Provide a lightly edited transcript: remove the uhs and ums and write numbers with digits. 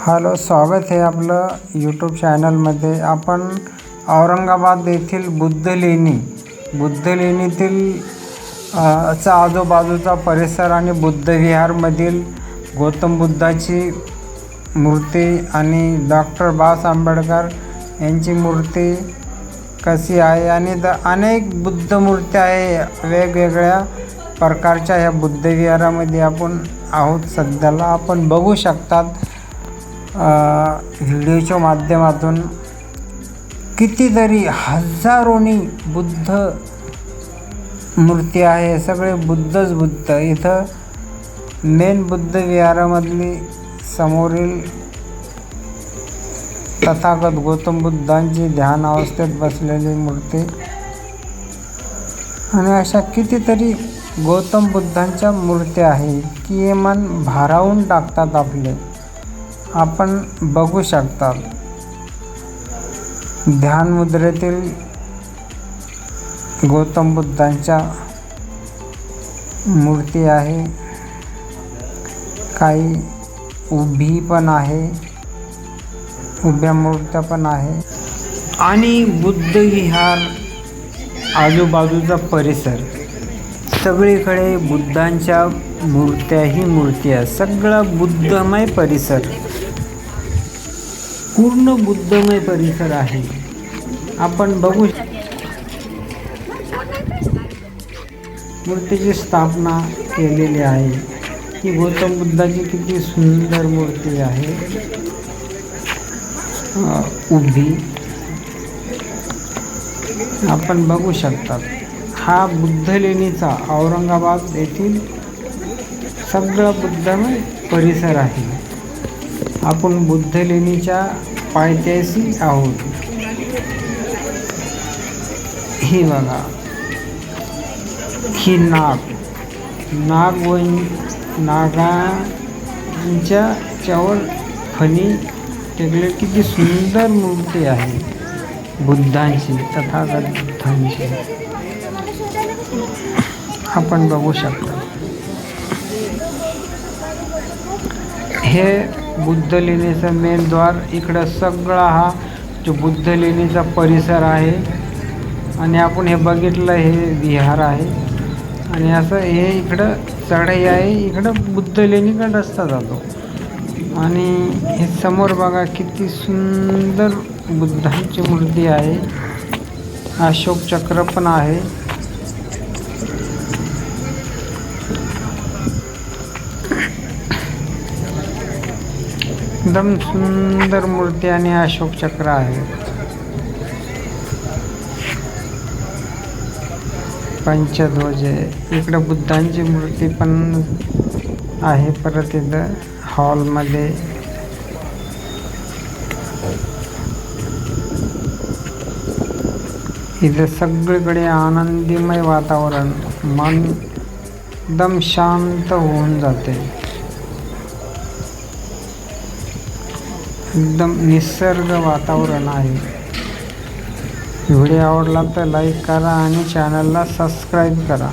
Hello, स्वागत आहे आपलं यूट्यूब चॅनलमध्ये. आपण औरंगाबाद येथील बुद्ध लेणीतील चा आजूबाजूचा परिसर आणि बुद्ध विहारमधील गौतम बुद्धाची मूर्ती आणि डॉक्टर बाबासाहेब आंबेडकर यांची मूर्ती कशी आहे आणि अनेक बुद्ध मूर्त्या आहे वेगवेगळ्या प्रकारच्या. ह्या बुद्ध विहारामध्ये आपण आहोत सध्याला. आपण बघू शकतात व्हिडिओच्या माध्यमातून कितीतरी हजारोनी बुद्ध मूर्ती आहे. सगळे बुद्ध इथं मेन बुद्ध विहारामधली समोरील तथागत गौतम बुद्धांची ध्यान अवस्थेत बसलेली मूर्ती आणि अशा कितीतरी गौतम बुद्धांच्या मूर्त्या आहे की मन भारावून टाकतात आपले. आपण बघू शकतात ध्यान मुद्रेतील गौतम बुद्धांच्या मूर्ती आहे. काही उभी पण आहे, उभ्या मूर्त्या पण आहे. आणि बुद्ध विहार आजूबाजूचा परिसर सगळीकडे बुद्धांच्या मूर्ती आहे. सगळा बुद्धमय परिसर, पूर्ण बुद्धमय परिसर आहे. आपण बघू मूर्तीची स्थापना केलेली आहे की गौतम बुद्धाची किती सुंदर मूर्ती आहे उभी. आपण बघू शकतात हा बुद्ध लेणीचा औरंगाबाद येथील सगळा बुद्धमय परिसर आहे. आपण बुद्ध लेणीच्या पायथ्याशी आहोत. ही बघा, ही नागांच्या चवर फणी टेकले. किती सुंदर मूर्ती आहे बुद्धांची, तथागत बुद्धांची. आपण बघू शकता हे बुद्ध लेणीचं मेन द्वार. इकडं सगळा हा जो बुद्ध लेणीचा परिसर आहे आणि आपण हे बघितलं हे विहार आहे. आणि असं हे इकडं चढाई आहे. इकडं बुद्ध लेणीकडं रस्ता जातो. आणि हे समोर बघा किती सुंदर बुद्धांची मूर्ती आहे. अशोक चक्र पण आहे. एकदम सुंदर मूर्ती आणि अशोक चक्र आहे. पंचध्वज आहे. इकडं बुद्धांची मूर्ती पण आहे. परत इथं हॉलमध्ये इथं सगळीकडे आनंदीमय वातावरण, मन एकदम शांत होऊन जाते. एकदम निसर्ग वातावरण आहे. व्हिडिओ आवडला तर लाईक करा आणि चॅनलला सबस्क्राईब करा.